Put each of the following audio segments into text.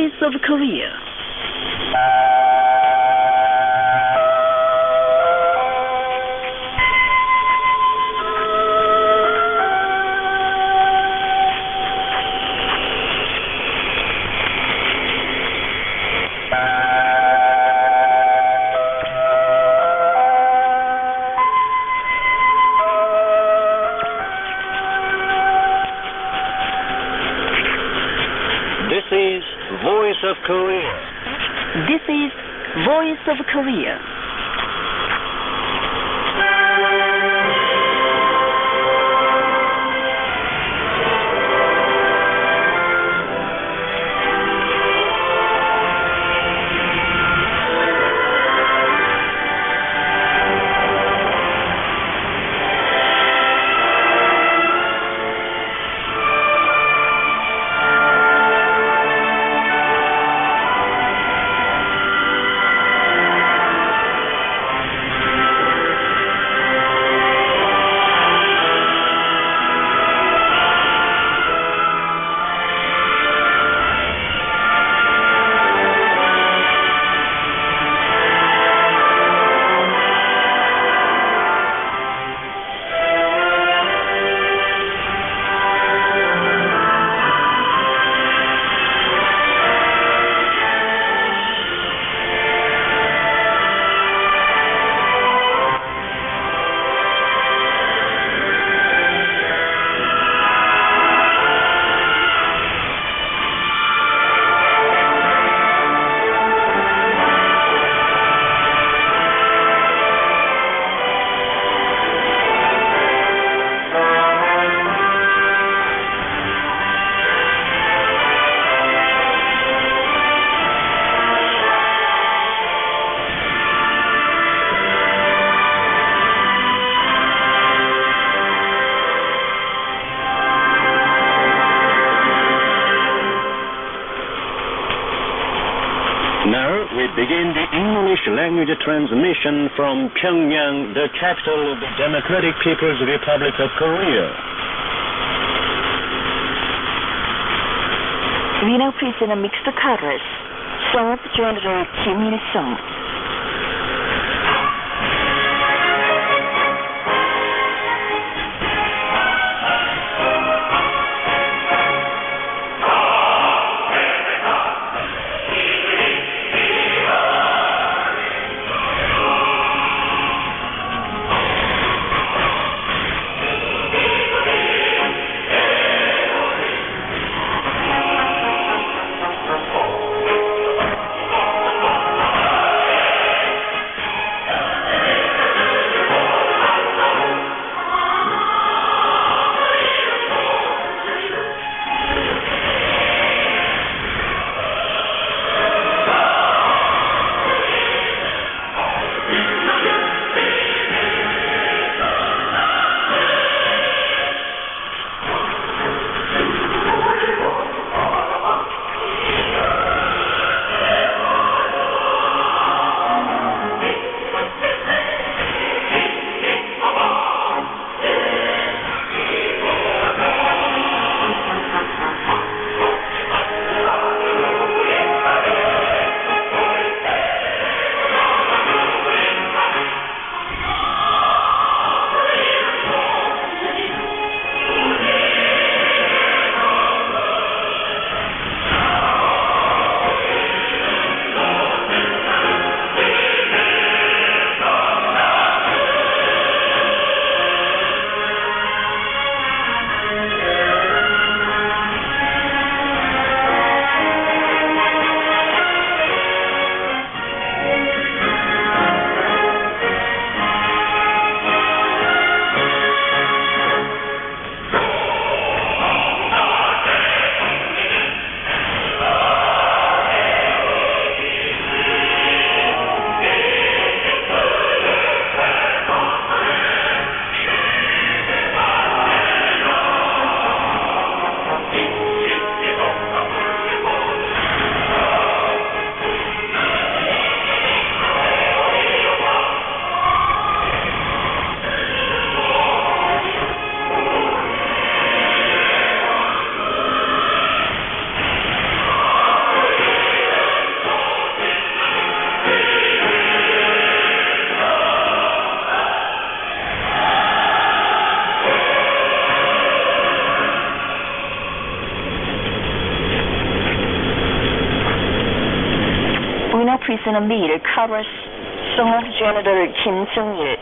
Voice of Korea. This is Voice of Korea. This is Voice of Korea. Now we begin the English language transmission from Pyongyang, the capital of the Democratic People's Republic of Korea. We now present a mixed chorus, sung of General Kim Il-sung. to meet Congress Song of General Kim Jong-il.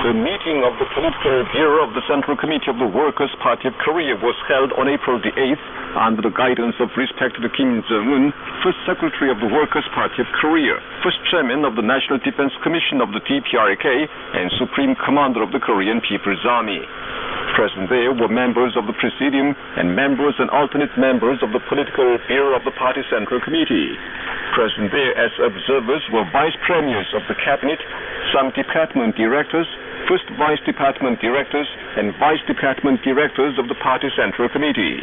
The meeting of the Political Bureau of the Central Committee of the Workers' Party of Korea was held on April the 8th under the guidance of respected Kim Jong-un, First Secretary of the Workers' Party of Korea, First Chairman of the National Defense Commission of the DPRK, and Supreme Commander of the Korean People's Army. Present there were members of the Presidium and members and alternate members of the Political Bureau of the Party Central Committee. Present there as observers were Vice Premiers of the Cabinet, some Department Directors, First Vice Department Directors, and Vice Department Directors of the Party Central Committee.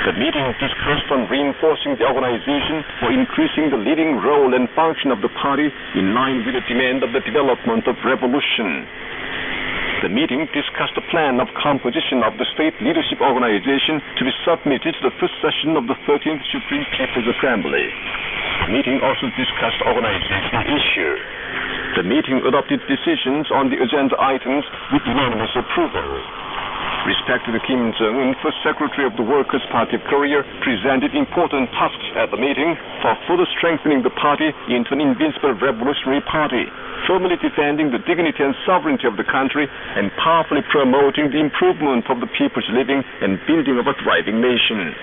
The meeting discussed on reinforcing the organization for increasing the leading role and function of the party in line with the demand of the development of revolution. The meeting discussed the plan of composition of the State Leadership Organization to be submitted to the first session of the 13th Supreme People's Assembly. The meeting also discussed organizational issues. The meeting adopted decisions on the agenda items with unanimous approval. Respected Kim Jong-un, First Secretary of the Workers' Party of Korea, presented important tasks at the meeting for further strengthening the party into an invincible revolutionary party, firmly defending the dignity and sovereignty of the country, and powerfully promoting the improvement of the people's living and building of a thriving nation.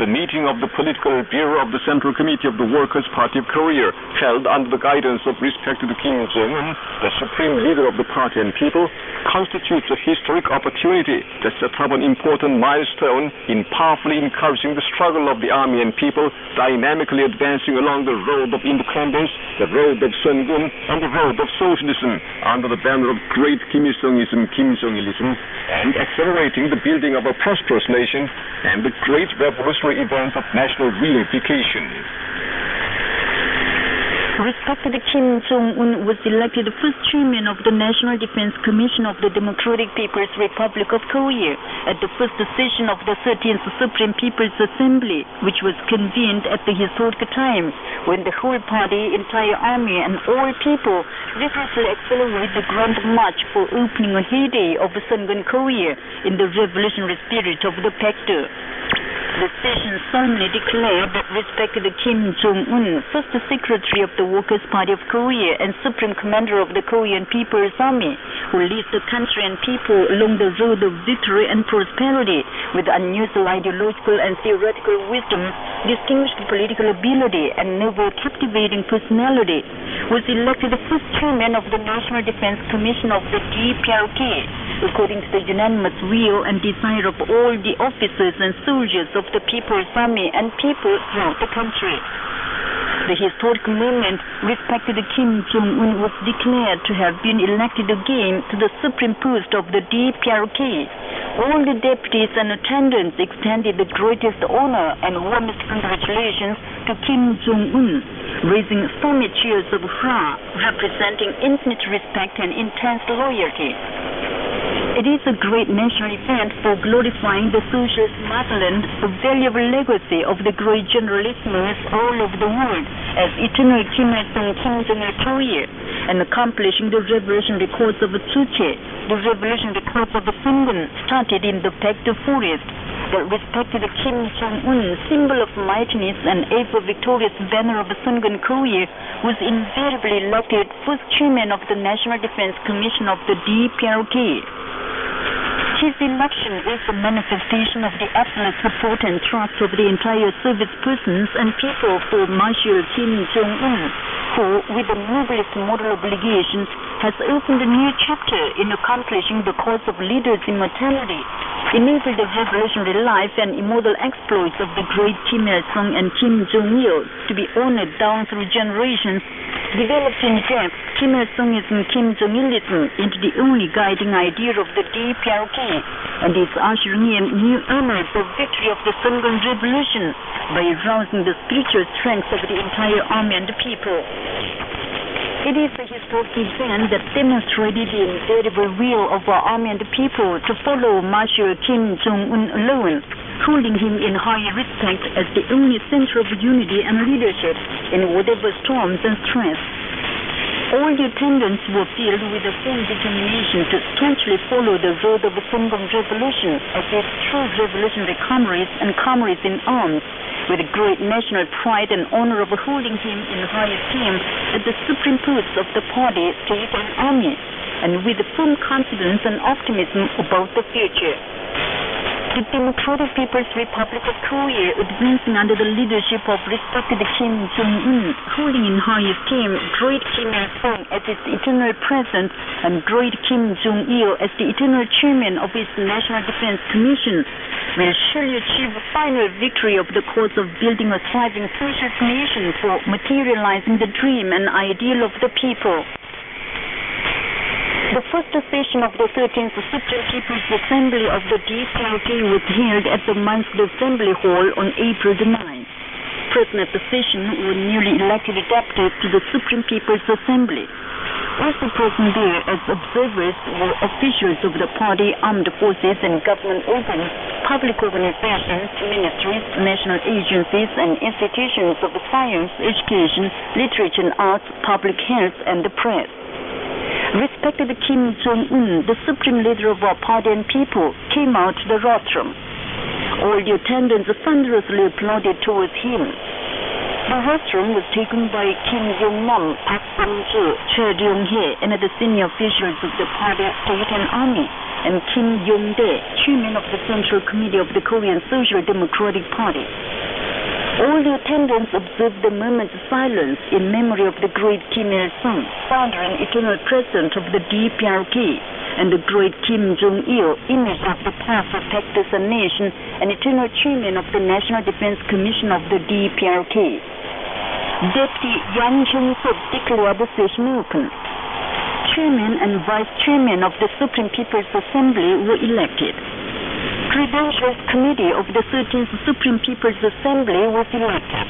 The meeting of the Political Bureau of the Central Committee of the Workers' Party of Korea, held under the guidance of respected Kim Jong-un, the supreme leader of the party and people, constitutes a historic opportunity that sets up an important milestone in powerfully encouraging the struggle of the army and people, dynamically advancing along the road of independence, the road of Sungun, and the road of socialism under the banner of great Kim Il-sungism, Kim Jong-ilism, and accelerating the building of a prosperous nation and the great revolutionary events of national reunification. Respected Kim Jong-un was elected the first chairman of the National Defense Commission of the Democratic People's Republic of Korea at the first session of the 13th Supreme People's Assembly, which was convened at the historic time when the whole party, entire army, and all people vigorously accelerate the grand march for opening a heyday of Sungun Korea in the revolutionary spirit of the Pact. The session solemnly declared that respected Kim Jong-un, first Secretary of the Workers' Party of Korea and Supreme Commander of the Korean People's Army, who leads the country and people along the road of victory and prosperity with unusual ideological and theoretical wisdom, distinguished political ability, and noble captivating personality, was elected the first chairman of the National Defense Commission of the DPRK, according to the unanimous will and desire of all the officers and soldiers of the People's Army and people throughout the country. The historic moment, respected Kim Jong-un was declared to have been elected again to the supreme post of the DPRK. All the deputies and attendants extended the greatest honor and warmest congratulations to Kim Jong-un, raising stormy cheers of hurrah, representing infinite respect and intense loyalty. It is a great national event for glorifying the socialist motherland, a valuable legacy of the great generalissimus all over the world as eternal Kim Il-sung Kim Jong-il Korea, and accomplishing the revolutionary cause of Tsuche, the revolutionary cause of Sungun, started in the Pact Forest. The respected Kim Jong-un, symbol of mightiness and ever victorious banner of Sungun Korea, was invariably elected first chairman of the National Defense Commission of the DPRK. His election is a manifestation of the absolute support and trust of the entire service persons and people for Marshal Kim Jong-un, who, with the noblest moral obligation, has opened a new chapter in accomplishing the cause of leaders' immortality, enabled the revolutionary life and immortal exploits of the great Kim Il-sung and Kim Jong-il to be honored down through generations, developed in depth Kim Il-sungism, Kim Jong-ilism into the only guiding idea of the DPRK, and is ushering in new honors of victory of the Sungun Revolution by arousing the spiritual strength of the entire army and the people. It is a historic event that demonstrated the invariable will of our army and the people to follow Marshal Kim Jong-un alone, holding him in high respect as the only center of unity and leadership in whatever storms and stress. All the attendants were filled with a firm determination to staunchly follow the road of the Sungun Revolution as their true revolutionary comrades and comrades in arms, with great national pride and honor of holding him in high esteem at the supreme posts of the party, state, and army, and with firm confidence and optimism about the future. The Democratic People's Republic of Korea, advancing under the leadership of respected Kim Jong-un, holding in high esteem great Kim Il-sung as its eternal present and great Kim Jong-il as the eternal chairman of its National Defense Commission, will surely achieve a final victory of the cause of building a thriving socialist nation for materializing the dream and ideal of the people. The first session of the 13th Supreme People's Assembly of the DPRK was held at the Monthly Assembly Hall on April the 9th. Present at the session were newly elected deputies to the Supreme People's Assembly. Also present there as observers were officials of the party, armed forces, and government organs, public organizations, ministries, national agencies, and institutions of science, education, literature and arts, public health, and the press. Respected Kim Jong-un, the supreme leader of our party and people, came out to the rostrum. All the attendants thunderously applauded towards him. The rostrum was taken by Kim Yong-nam, Park Sang-ju, Choi Ryong-hye, and the senior officials of the party, state, and army, and Kim Yong-dae, chairman of the Central Committee of the Korean Social Democratic Party. All the attendants observed the moment's silence in memory of the great Kim Il-sung, founder and eternal president of the DPRK, and the great Kim Jong-il, image of the past protect as a nation and eternal chairman of the National Defense Commission of the DPRK. Deputy Yang Hyung-suk declared the session open. Chairman and Vice Chairman of the Supreme People's Assembly were elected. Credentials Committee of the 13th Supreme People's Assembly was elected.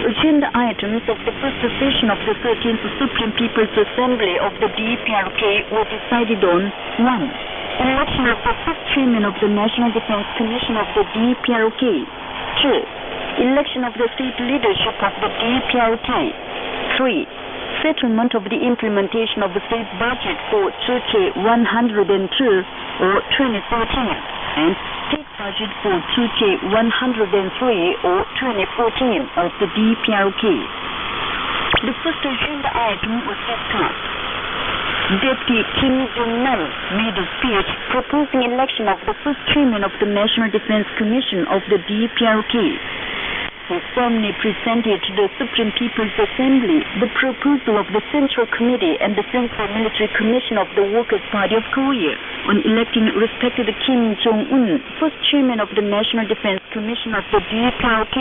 Agenda items of the first session of the 13th Supreme People's Assembly of the DPRK were decided on 1. Election of the first chairman of the National Defense Commission of the DPRK. 2. Election of the state leadership of the DPRK. 3. Settlement of the implementation of the state budget for 102 or 2013 and state budget for 103 or 2014 of the DPRK. The first agenda item was discussed. Deputy Kim Jong-nam made a speech proposing election of the first chairman of the National Defense Commission of the DPRK. He formally presented to the Supreme People's Assembly the proposal of the Central Committee and the Central Military Commission of the Workers' Party of Korea on electing respected Kim Jong-un first chairman of the National Defense Commission of the DPRK,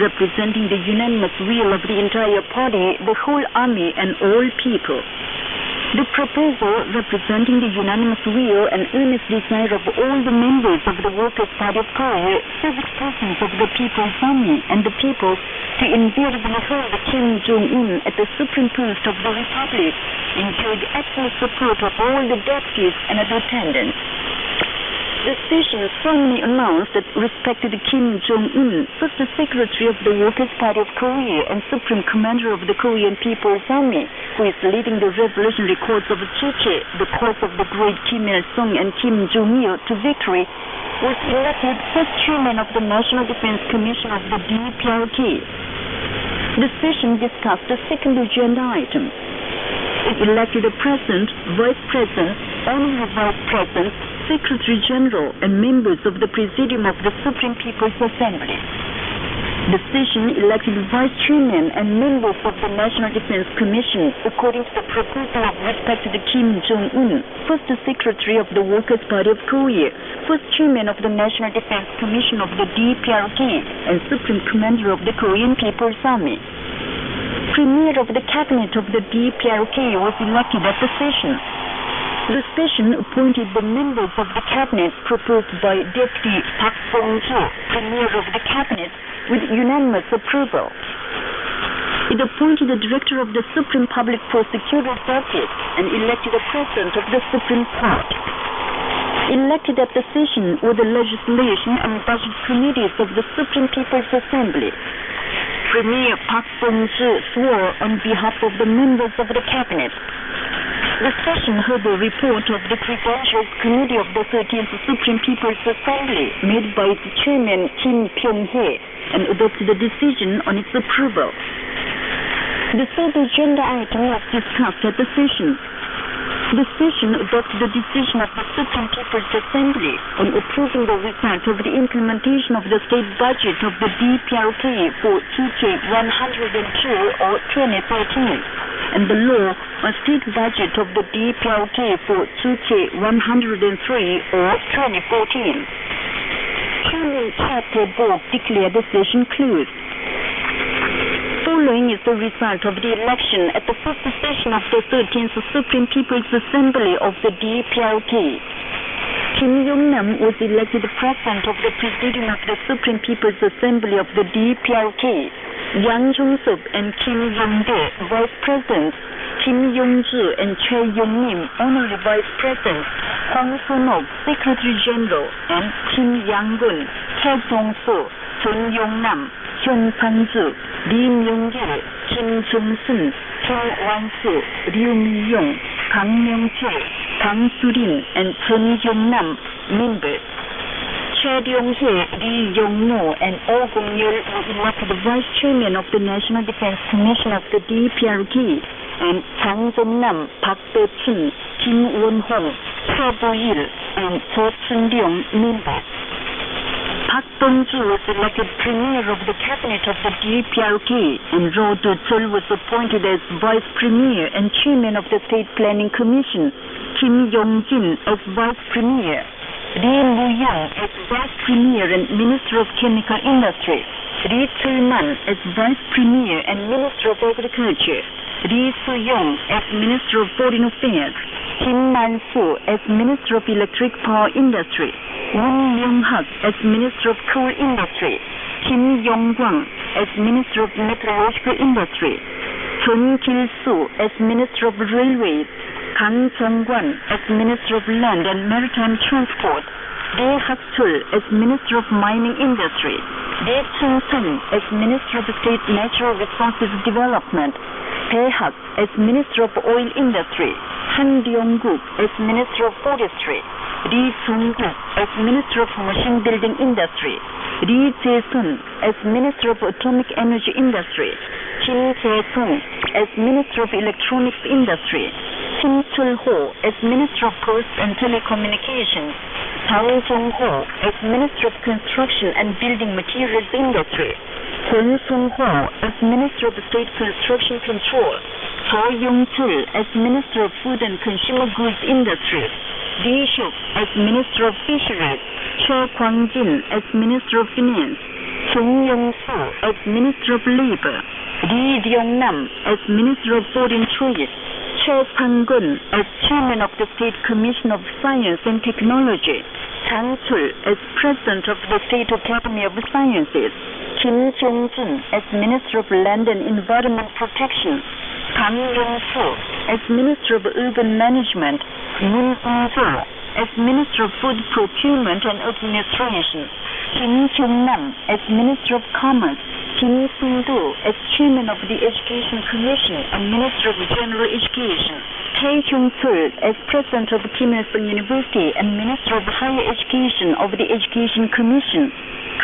representing the unanimous will of the entire party, the whole army, and all people. The proposal, representing the unanimous will and earnest desire of all the members of the Workers' Party of Korea, civic persons of the People's Army, and the people to invariably hold Kim Jong-un at the supreme post of the Republic, enjoyed active support of all the deputies and attendants. The session firmly announced that respected Kim Jong-un, first Secretary of the Workers' Party of Korea and Supreme Commander of the Korean People's Army, who is leading the revolutionary cause of Cheche, the cause of the great Kim Il-sung and Kim Jong-il, to victory, was elected first chairman of the National Defense Commission of the DPRK. The session discussed the second agenda item. It elected a president, vice president, honorary vice president, Secretary General, and members of the Presidium of the Supreme People's Assembly. The session elected vice chairman and members of the National Defense Commission according to the proposal of respected Kim Jong-un, first Secretary of the Workers' Party of Korea, first chairman of the National Defense Commission of the DPRK, and Supreme Commander of the Korean People's Army. Premier of the Cabinet of the DPRK was elected at the session. The session appointed the members of the cabinet proposed by Deputy Park Bong-ju, Premier of the Cabinet, with unanimous approval. It appointed the Director of the Supreme Public Prosecutor's Office and elected the President of the Supreme Court. Elected at the session were the Legislation and Budget Committees of the Supreme People's Assembly. Premier Park Bong-ju swore on behalf of the members of the Cabinet. The session heard the report of the Credentials Committee of the 13th Supreme People's Assembly made by its chairman Kim Pyong-hae and adopted a decision on its approval. The third agenda item was discussed at the session. The session adopted the decision of the Supreme People's Assembly on approving the result of the implementation of the state budget of the DPRK for 102 or 2013. And the law on state budget of the DPRK for 103 or 2014. Chairman Chapter Board declared the session closed. Following is the result of the election at the first session of the 13th Supreme People's Assembly of the DPRK. Kim Jong-nam was elected President of the Presidium of the Supreme People's Assembly of the DPRK. Yang Jong-sup and Kim Yong-dae, Vice Presidents, Kim Yong-ju and Choi Yong-nim, Honorary Vice Presidents, Hwang Sun-ok, Secretary General, and Kim Yang-gun, Tae Jong-soo, Chun Yong-nam, Hyun Sang-ju, Lee Myung-gil, Kim Jong-sun, Kim Wan-soo, Ryu Mi-yong, Kang Myung-chul, Kang Su-rin, and Chun Yong-nam, members. Choi Ryong-hae, Lee Yong-no, and Oh Gong-yeol were elected Vice Chairman of the National Defense Commission of the DPRK, and Chang Jong-nam, Park Do-chun, Kim Won-hong, Cho Bo-il, and Cho Chun-ryong members. Park Bong-ju was elected Premier of the Cabinet of the DPRK, and Roh Do-chul was appointed as Vice Premier and Chairman of the State Planning Commission, Kim Yong-jin as Vice Premier, Lee Mu-young as Vice Premier and Minister of Chemical Industry, Lee Chul-man as Vice Premier and Minister of Agriculture, Lee Soo-young as Minister of Foreign Affairs, Kim Man-soo as Minister of Electric Power Industry, Won Myung-hak as Minister of Coal Industry, Kim Yong-kwang as Minister of Meteorological Industry, Chun Kil-soo as Minister of Railways, Kang Jong-kwan as Minister of Land and Maritime Transport, Lee Hak-chul as Minister of Mining Industry, Lee Chung-sung as Minister of State Natural Resources Development, Tae Hak as Minister of Oil Industry, Han Byung-guk as Minister of Forestry, Lee Jung-guk as Minister of Machine Building Industry, Lee Jae-sun as Minister of Atomic Energy Industry, Kim Jae-sung as Minister of Electronics Industry, Kim Chul-ho as Minister of Posts and Telecommunications, Kang Jong-ho as Minister of Construction and Building Materials Industry, Kwon Sung-ho as Minister of State Construction Control, Cho Yong-chul as Minister of Food and Consumer Goods Industry, Lee Shuk as Minister of Fisheries, Cho Kwang-jin as Minister of Finance, Chung Yong-soo as Minister of Labor, Lee Byung-nam as Minister of Foreign Trade, Cho Sang-gun as Chairman of the State Commission of Science and Technology, Chang Chul as President of the State Academy of Sciences, Kim Jong-jin as Minister of Land and Environment Protection, Kang Yong-soo as Minister of Urban Management, Moon Eun-jo as Minister of Food Procurement and Administration, Kim Kyung-nam as Minister of Commerce, Kim Sung-do as Chairman of the Education Commission and Minister of General Education, Tae Hyung-chul as President of Kim Il-sung University and Minister of Higher Education of the Education Commission,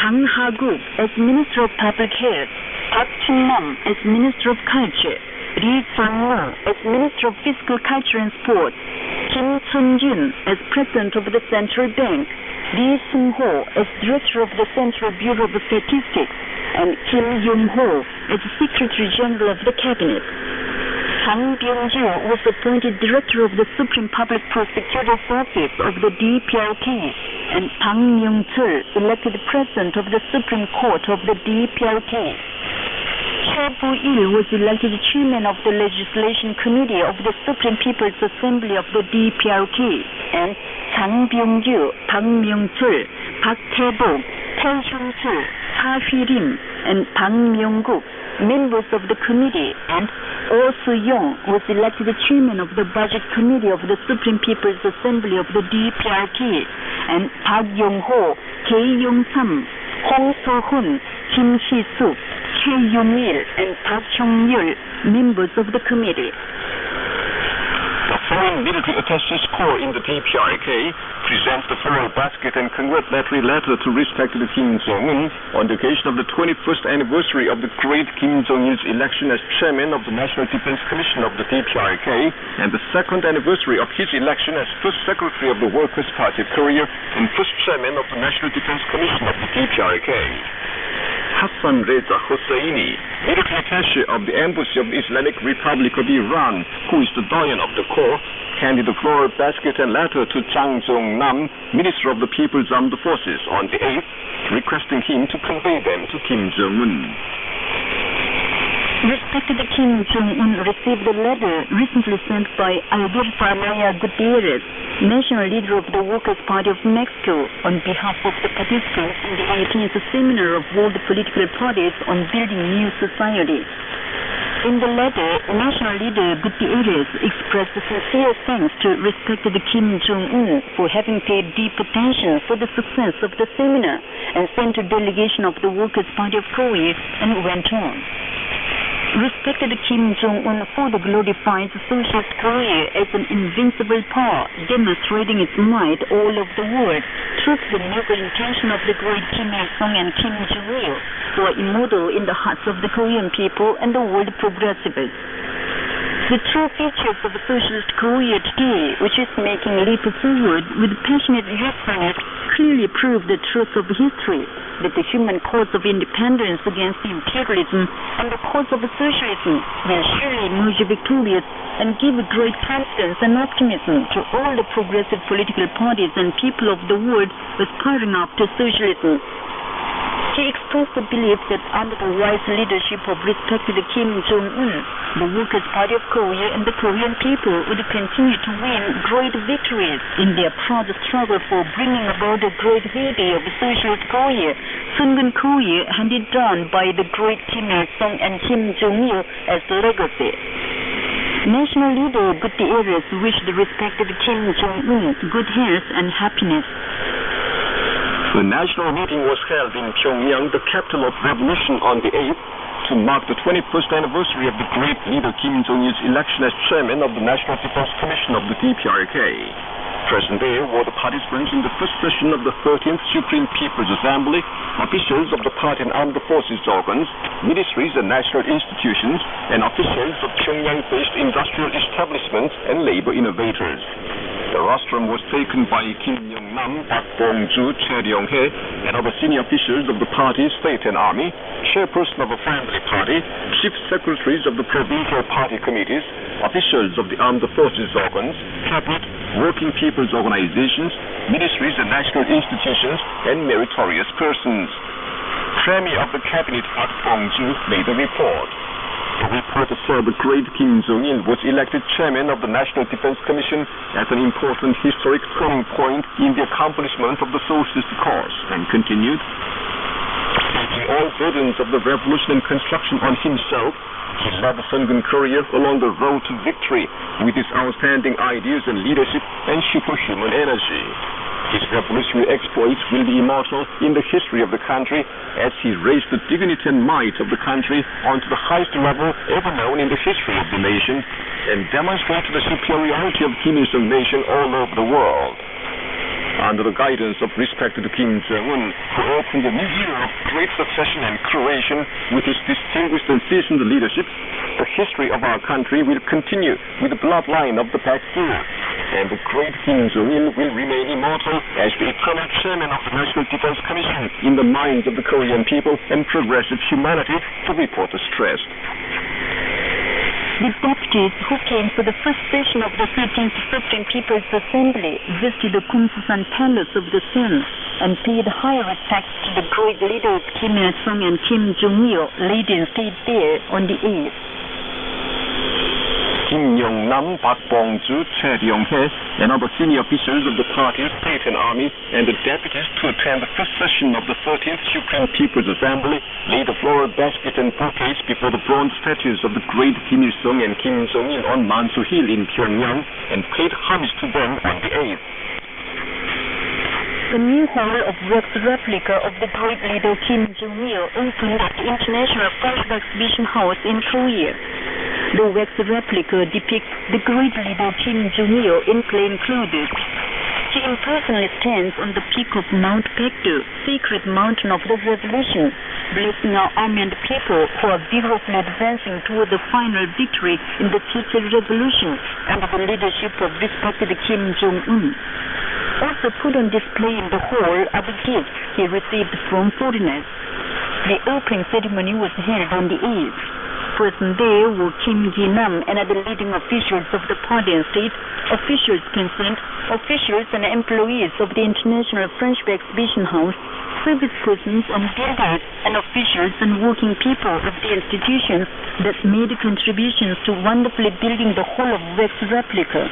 Kang Ha-guk as Minister of Public Health, Park Chung-nam as Minister of Culture, Lee Sang-woo as Minister of Physical Culture and Sports, Kim Chun-jun as President of the Central Bank, Lee Sung-ho as Director of the Central Bureau of Statistics, and Kim Yong-ho as Secretary General of the Cabinet. Kang Byung-ju was appointed Director of the Supreme Public Prosecutor's Office of the DPRK, and Bang Myung-chul elected President of the Supreme Court of the DPRK. Cho Bu-il was elected Chairman of the Legislation Committee of the Supreme People's Assembly of the DPRK, and Kang Byung-ju, Bang Myung-chul, Park Tae-bok, Tae Hyung-chul, Ha Hui-rim, and Bang Myung-guk, members of the committee, and Oh Soo-young was elected Chairman of the Budget Committee of the Supreme People's Assembly of the DPRK, and Park Yong-ho, Kei Yong-sam, Hong So-hun, Kim Hee-suk, Choi Yong-il, and Park Chung-yul, members of the committee. The Foreign Military Attaché Corps in the DPRK presents the floral basket and congratulatory letter to respected Kim Jong-un on the occasion of the 21st anniversary of the great Kim Jong-il's election as Chairman of the National Defense Commission of the DPRK and the second anniversary of his election as First Secretary of the Workers' Party of Korea and First Chairman of the National Defense Commission of the DPRK. Hassan Reza Hosseini, military attaché of the Embassy of the Islamic Republic of Iran, who is the doyen of the Corps, handed the floral basket and letter to Chang Jong-nam, Minister of the People's Armed Forces, on the 8th, requesting him to convey them to Kim Jong-un. Respected Kim Jong-un received a letter recently sent by Alberto Anaya Gutierrez, national leader of the Workers' Party of Mexico, on behalf of the participants in the 18th Seminar of World Political Parties on Building New Society. In the letter, national leader Gutierrez expressed sincere thanks to respected Kim Jong-un for having paid deep attention for the success of the seminar and sent a delegation of the Workers' Party of Korea and went on. Respected Kim Jong-un further glorifies Socialist Korea as an invincible power, demonstrating its might all over the world through the noble intention of the great Kim Il-sung and Kim Jong-il, who are immortal in the hearts of the Korean people and the world progressives. The true features of Socialist Korea today, which is making a leap forward with passionate youthfulness, clearly prove the truth of history, that the human cause of independence against imperialism and the cause of socialism will surely emerge victorious and give great confidence and optimism to all the progressive political parties and people of the world aspiring after socialism. He expressed the belief that under the wise leadership of respected Kim Jong-un, the Workers' Party of Korea and the Korean people would continue to win great victories in their proud struggle for bringing about the great heyday of socialist Korea, Sungun Korea, handed down by the great Kim Il-sung and Kim Jong-il as a legacy. National leader Gutierrez wished the respected Kim Jong-un good health and happiness. The national meeting was held in Pyongyang, the capital of revolution, on the 8th to mark the 21st anniversary of the great leader Kim Jong-il's election as chairman of the National Defense Commission of the DPRK. Present there were the participants in the first session of the 13th Supreme People's Assembly, officials of the party and armed forces organs, ministries and national institutions, and officials of Pyongyang-based industrial establishments and labor innovators. The rostrum was taken by Kim Yong-nam, Park Bong-ju, Chae Ryong-hae, and other senior officials of the party, state and army, chairperson of the family party, chief secretaries of the provincial party committees, officials of the armed forces organs, cabinet, working people's organizations, ministries and national institutions, and meritorious persons. Premier of the cabinet, Park Bong-ju, made a report. The report said the great Kim Jong-il was elected chairman of the National Defense Commission as an important historic turning point in the accomplishment of the socialist cause, and continued, taking all burdens of the revolution and construction on himself, he led the Sungun Korea along the road to victory with his outstanding ideas and leadership and superhuman energy. His revolutionary exploits will be immortal in the history of the country as he raised the dignity and might of the country onto the highest level ever known in the history of the nation and demonstrated the superiority of Kim Il-sung nation all over the world. Under the guidance of respected Kim Jong-un, who opened a new era of great succession and creation with his distinguished and seasoned leadership, the history of our country will continue with the bloodline of the past year, and the great Kim Jong-il will remain immortal as the eternal chairman of the National Defense Commission in the minds of the Korean people and progressive humanity, the report stressed. The deputies who came to the first session of the 13th Supreme People's Assembly visited the Kumsusan Palace of the Sun and paid high respects to the great leaders Kim Il-sung and Kim Jong-il laid in state there on the 8th. Kim Yong-nam, Park Bong-ju, Chae Ryong-hae, and other senior officials of the party, state and army, and the deputies to attend the first session of the 13th Supreme People's Assembly laid a floral basket and bouquets before the bronze statues of the great Kim Il-sung and Kim Jong-il on Mansu Hill in Pyongyang and paid homage to them on the 8th. The new hall of wax replica of the great leader Kim Jong-il opened at the International French Exhibition House in Korea. The wax replica depicts the great leader Kim Jong-il in plain clothes. He impersonally stands on the peak of Mount Baekdu, sacred mountain of the revolution, blessing our army and people who are vigorously advancing toward the final victory in the future revolution under the leadership of respected Kim Jong-un. Also put on display in the hall are the gifts he received from foreigners. The opening ceremony was held on the 8th. Present there were Kim Gi-nam and other leading officials of the party and state, officials present, officials and employees of the International French Exhibition House, service persons and builders, and officials and working people of the institutions that made contributions to wonderfully building the whole of wax replica.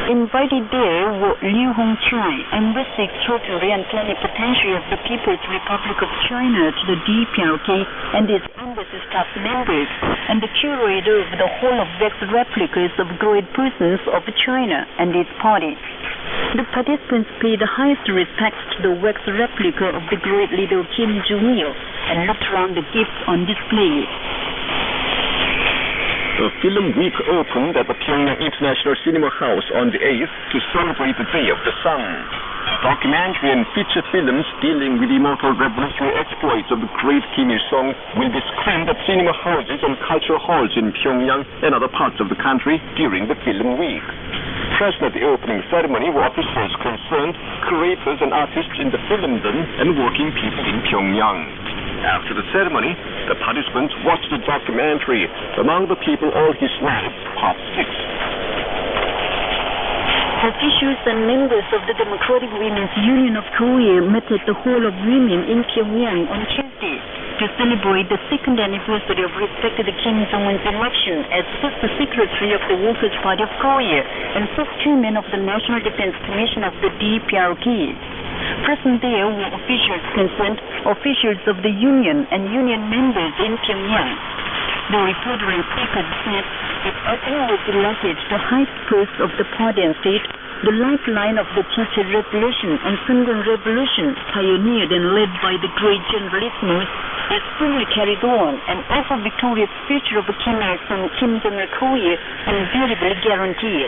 Invited there were Liu Hongchai, Embassy Secretary and Plenipotentiary of the People's Republic of China to the DPRK and its embassy staff members, and the curator of the whole of wax replicas of great persons of China and its party. The participants paid the highest respects to the wax replica of the great leader Kim Jong-il and looked around the gifts on display. The Film Week opened at the Pyongyang International Cinema House on the 8th to celebrate the Day of the Sun. Documentary and feature films dealing with the immortal revolutionary exploits of the great Kim Il-sung will be screened at cinema houses and cultural halls in Pyongyang and other parts of the country during the Film Week. Present at the opening ceremony were officials concerned, creators and artists in the filmdom, and working people in Pyongyang. After the ceremony, the participants watched the documentary Among the People All His Life, Part 6. Officials and members of the Democratic Women's Union of Korea met at the Hall of Women in Pyongyang on Tuesday to celebrate the second anniversary of respected Kim Jong-un's election as first Secretary of the Workers' Party of Korea and first Chairman of the National Defense Commission of the DPRK. Present there were officials concerned, officials of the union and union members in Pyongyang. The reporter and speaker said that Kim was elected the highest post of the party and state, the lifeline of the Teacher Revolution and Sungun Revolution, pioneered and led by the great generalismos, is fully carried on, and also victorious future of Kim Il-sung, Kim Jong-il Korea, invariably guaranteed.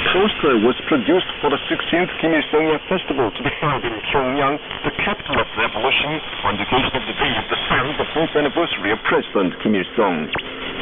Poster was produced for the 16th Kim Il-sung Festival to be held in Pyongyang, the capital of revolution, on the occasion of the day of the sun, the 4th anniversary of President Kim Il-sung.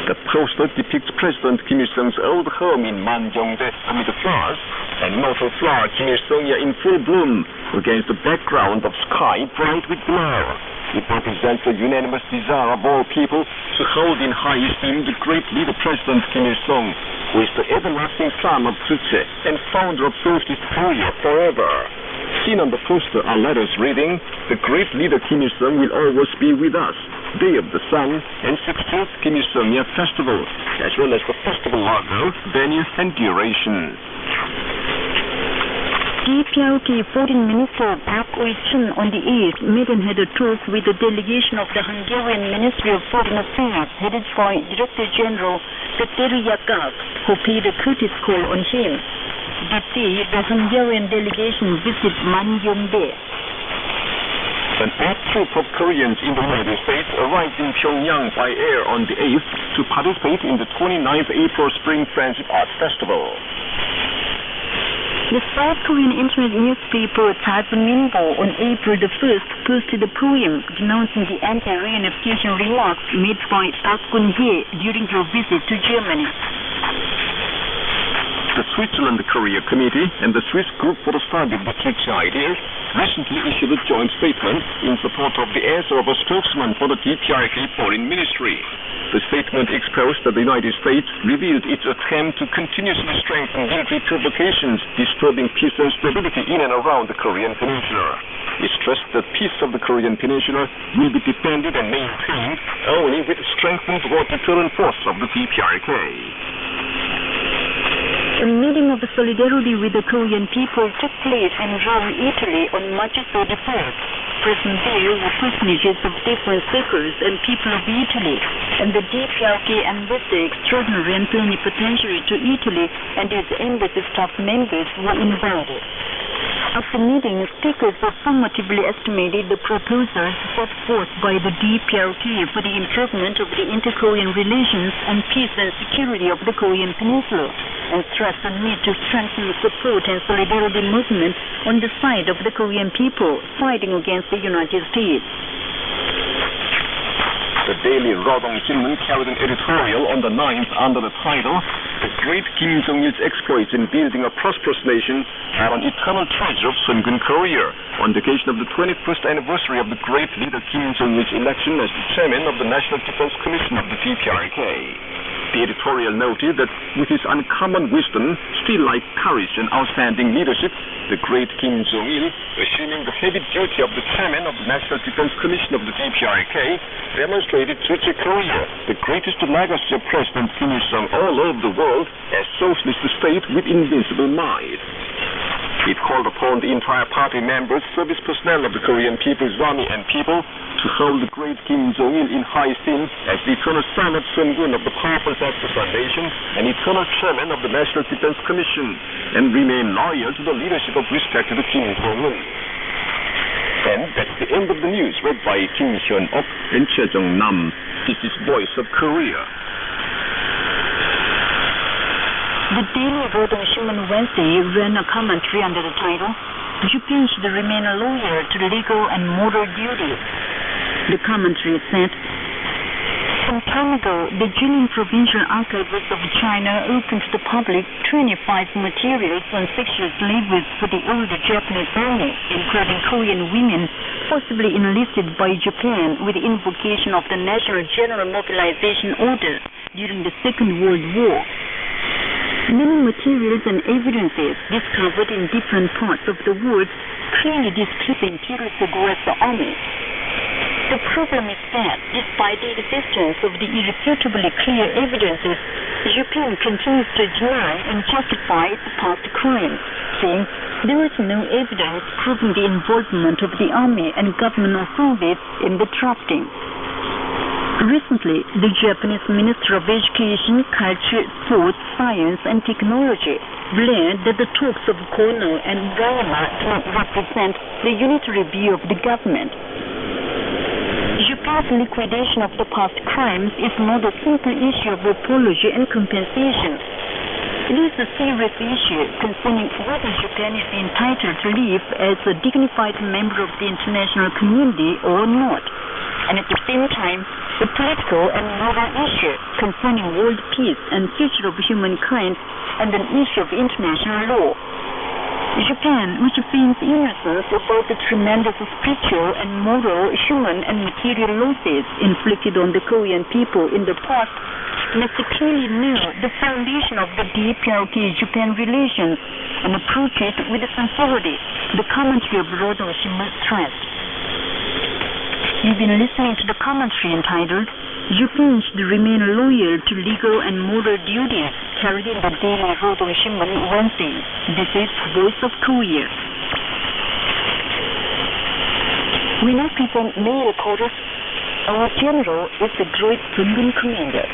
The poster depicts President Kim Il-sung's old home in Manjeongdae amid the flowers, and immortal flower Kim Il-sung in full bloom against the background of sky bright with glow. It represents the unanimous desire of all people to hold in high esteem the great leader President Kim Il-sung, who is the everlasting son of Juche and founder of Socialist Korea forever. Seen on the poster are letters reading, "The great leader Kim Il-sung will always be with us," Day of the Sun, and 16th Kim Il-sung Festival, as well as the festival logo, venue, and duration. DPRK Foreign Minister Park Ui-chun on the 8th met and had a talk with the delegation of the Hungarian Ministry of Foreign Affairs, headed by Director General Peter Jakab, who paid a courteous call on him. The Hungarian delegation visited Manjeongdae. An art troupe of Koreans in the United States arrived in Pyongyang by air on the 8th to participate in the 29th April Spring Friendship Art Festival. The South Korean internet newspaper Minbo on April the 1st posted a poem denouncing the anti-reunification remarks made by Park Geun-hye during her visit to Germany. The Switzerland-Korea Committee and the Swiss Group for the Study of the Treaty Ideas recently issued a joint statement in support of the answer of a spokesman for the DPRK Foreign Ministry. The statement exposed that the United States revealed its attempt to continuously strengthen military provocations disturbing peace and stability in and around the Korean Peninsula. It stressed that peace of the Korean Peninsula will be defended and maintained only with strengthened war deterrent force of the DPRK. A meeting of solidarity with the Korean people took place in Rome, Italy on March 31st. Present there were personages of different circles and people of Italy, and the DPRK ambassador extraordinary and plenipotentiary to Italy and his embassy staff members were invited. After meeting, speakers affirmatively estimated the proposals set forth by the DPRK for the improvement of the inter-Korean relations and peace and security of the Korean Peninsula, and stressed the need to strengthen the support and solidarity movement on the side of the Korean people fighting against the United States. The daily Rodong Sinmun carried an editorial on the 9th under the title, "The Great Kim Jong-il's Exploits in Building a Prosperous Nation Are an Eternal Treasure of Sungun Korea," on the occasion of the 21st anniversary of the great leader Kim Jong-il's election as the chairman of the National Defense Commission of the DPRK. The editorial noted that with his uncommon wisdom, steel-like courage, and outstanding leadership, the great Kim Jong-il, assuming the heavy duty of the chairman of the National Defense Commission of the DPRK, demonstrated Juche Korea, the greatest legacy of President Kim Il-sung all over the world, as socialist state with invincible might. It called upon the entire party members, service personnel of the Korean People's Army and people to hold the great Kim Jong-il in high esteem as the eternal son of Sungun of the powerful Factor Foundation and eternal chairman of the National Defense Commission, and remain loyal to the leadership of respected Kim Jong-un. And that's the end of the news, read by Kim Hyun-ok and Choi Jong-nam. This is Voice of Korea. The Daily Rodong Sinmun Wednesday ran a commentary under the title, "Japan should remain loyal to legal and moral duty." The commentary said, "Some time ago, the Jilin Provincial Archives of China opened to the public 25 materials on sexual slavery for the older Japanese army, including Korean women, possibly enlisted by Japan with the invocation of the National General Mobilization Order during the Second World War. Many materials and evidences discovered in different parts of the world clearly display the imperial aggressor army. The problem is that, despite the existence of the irrefutably clear evidences, Japan continues to deny and justify its past crimes, saying there is no evidence proving the involvement of the army and government authorities in the drafting. Recently, the Japanese Minister of Education, Culture, Sports, Science and Technology declared that the talks of Kono and Rayama do not represent the unitary view of the government. Japan's liquidation of the past crimes is not a simple issue of apology and compensation. It is a serious issue concerning whether Japan is entitled to live as a dignified member of the international community or not, and at the same time, a political and moral issue concerning world peace and future of humankind and an issue of international law. Japan, which feigns innocence about the tremendous spiritual and moral, human and material losses inflicted on the Korean people in the past, must clearly know the foundation of the DPRK-Japan relations and approach it with sincerity, the commentary of Lord Oshima stressed. You've been listening to the commentary entitled, Japan should remain loyal to legal and moral duties carried in the daily Rodong Shimbun Wednesday. This is Voice of Korea. We now present mail reporters. Our general is the great Sungun commander.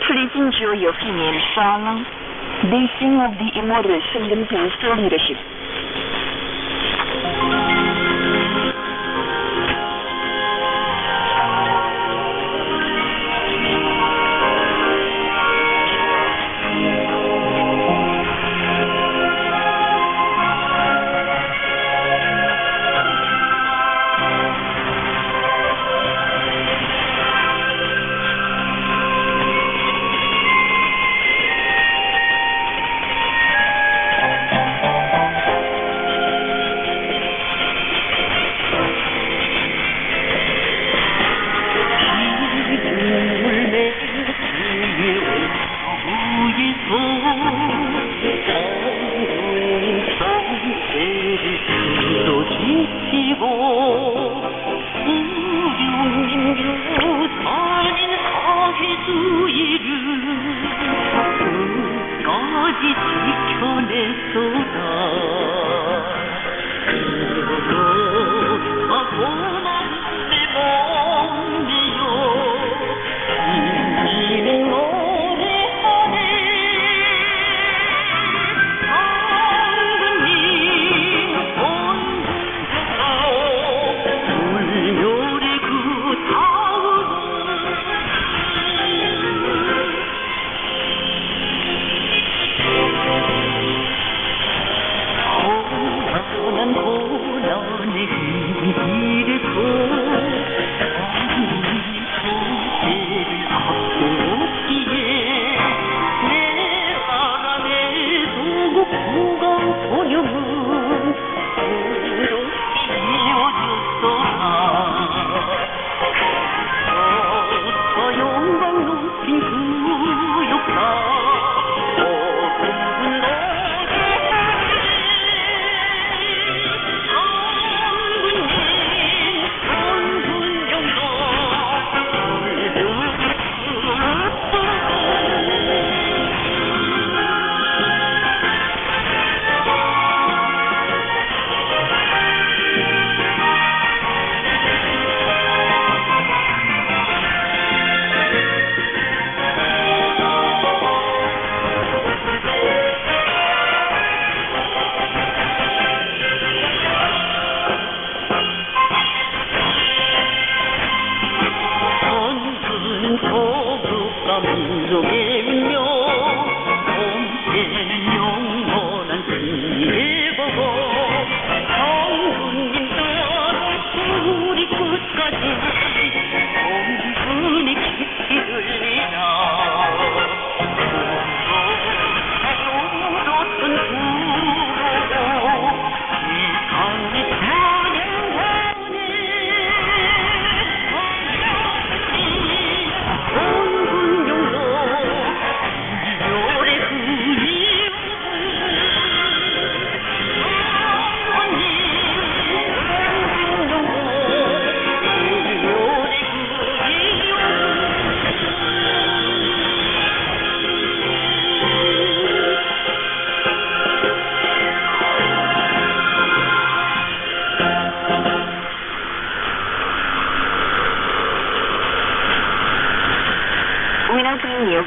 Please enjoy your female song. They sing of the immortal Shingan leadership.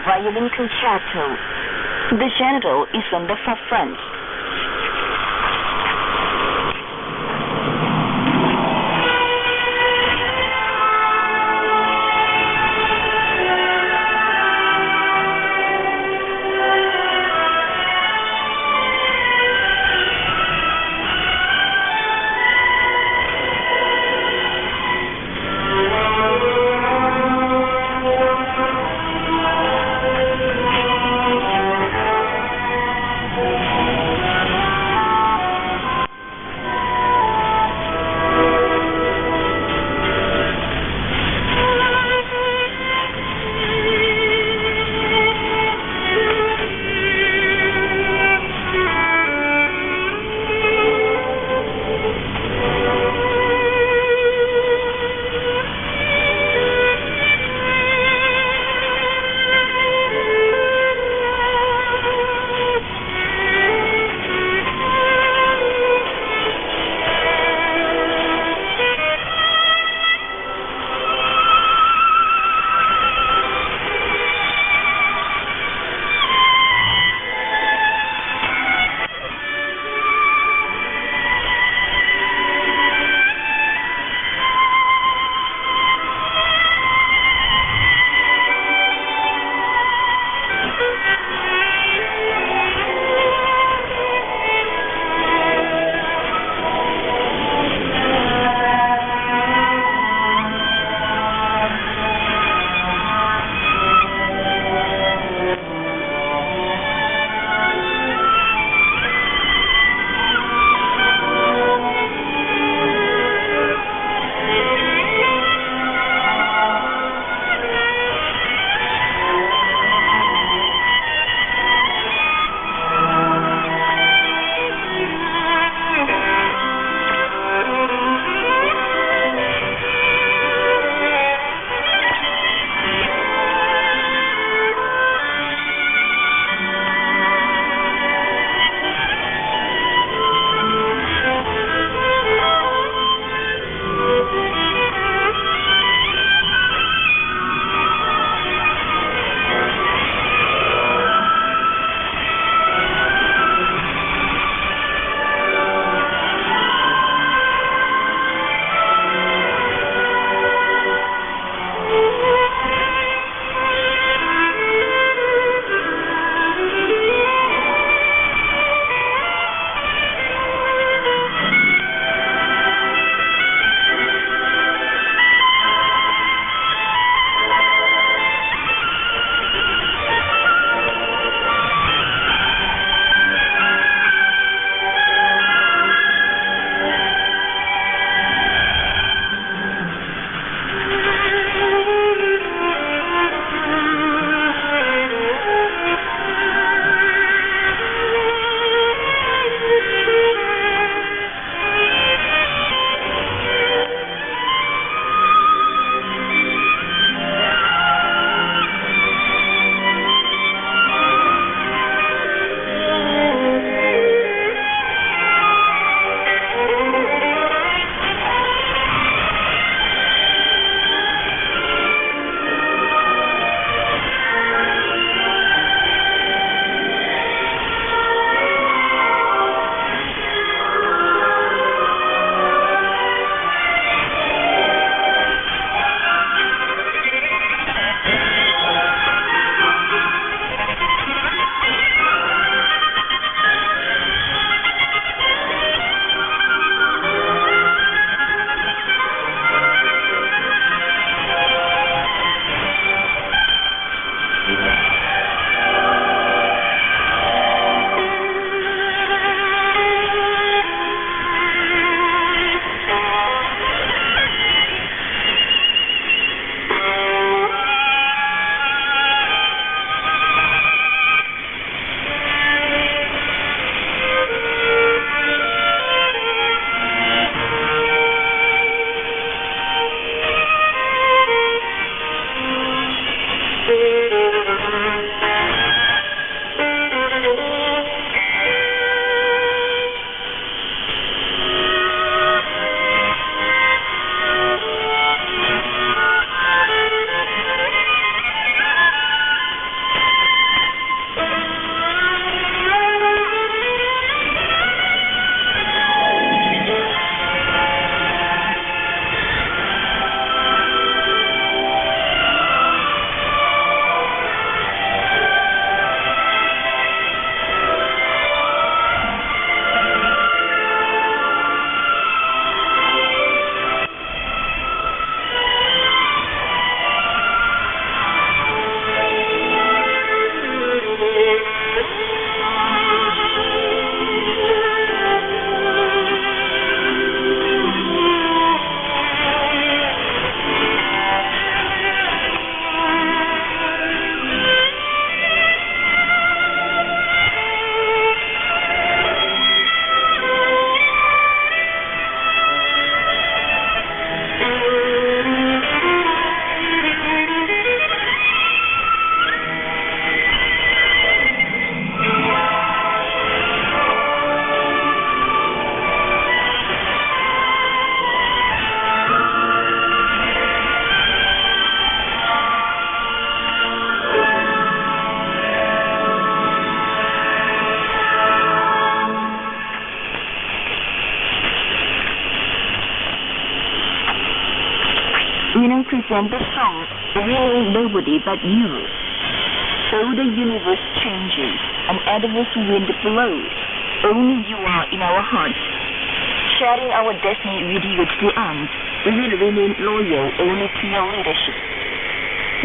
Violin concerto. The general is on the forefront. We now present the song We Know Nobody But You. So the universe changes, an adverse wind blows. Only you are in our hearts. Sharing our destiny with you to the end, We will remain loyal only to your leadership.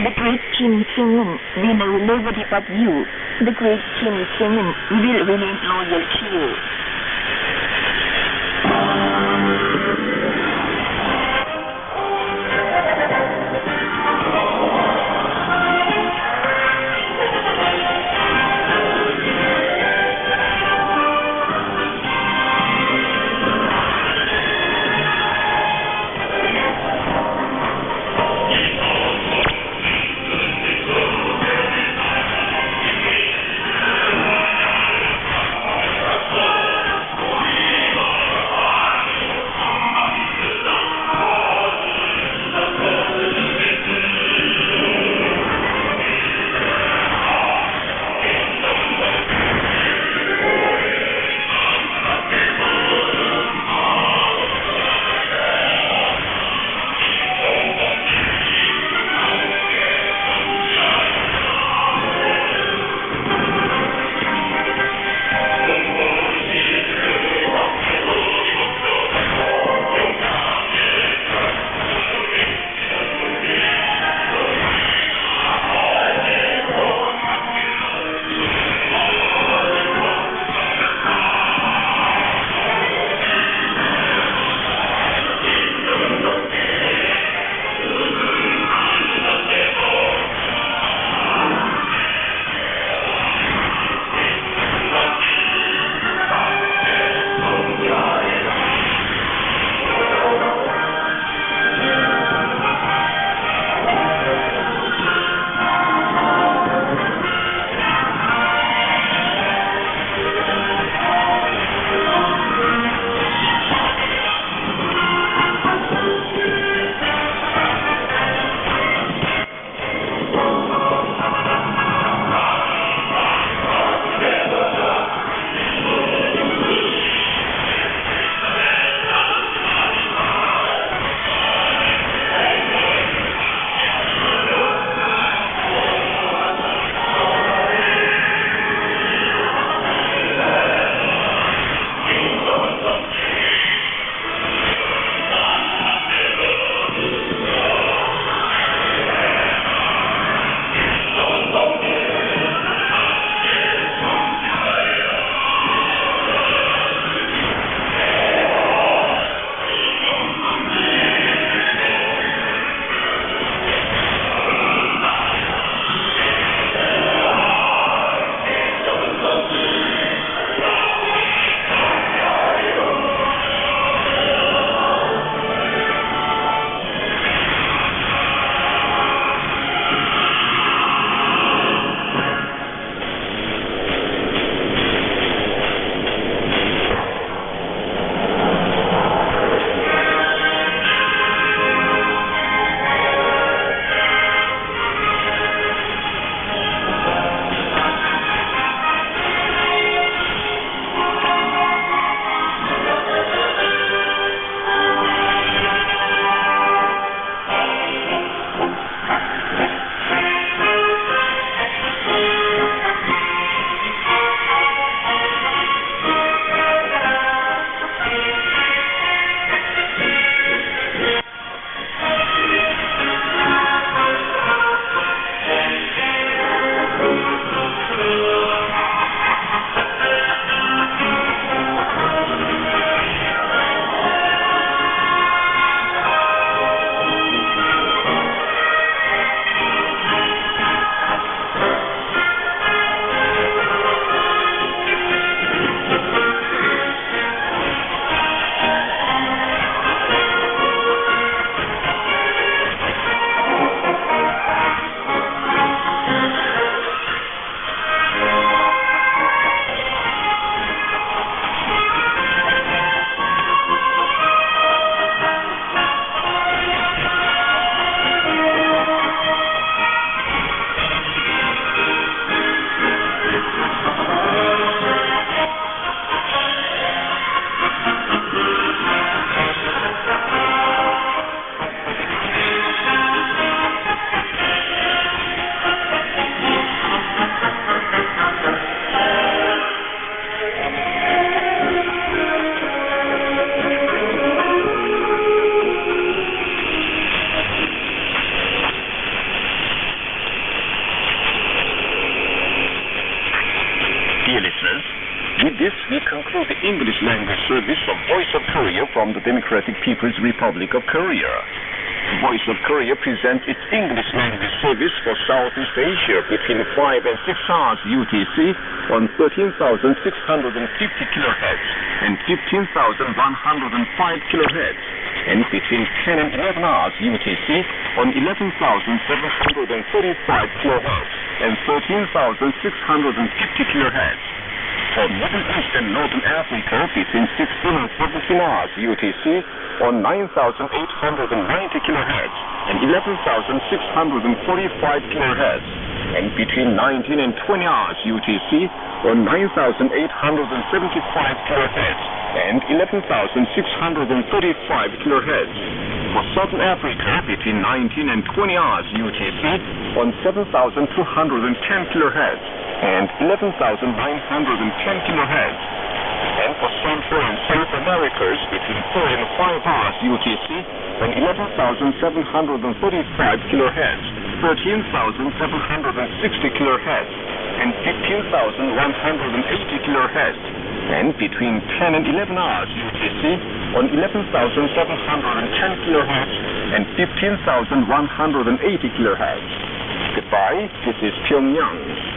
The great Kim Seung-un, we know nobody but you. The great Kim Seung-un, we will remain loyal to you. through the English language service of Voice of Korea from the Democratic People's Republic of Korea. Voice of Korea presents its English language service for Southeast Asia between 5 and 6 hours UTC on 13,650 kHz and 15,105 kHz, and between 10 and 11 hours UTC on 11,735 kHz and 13,650 kHz. For Middle East and Northern Africa between 16 and 17 hours UTC on 9,890 kHz and 11,645 kHz, and between 19 and 20 hours UTC on 9,875 kHz and 11,635 kHz. For Southern Africa between 19 and 20 hours UTC on 7,210 kHz and 11,910 kHz. And for Central and South Americas between 4 and 5 hours UTC on 11,735 kHz, 13,760 kHz, and 15,180 kHz, and between 10 and 11 hours UTC on 11,710 kHz and 15,180 kHz. Goodbye, this is Pyongyang.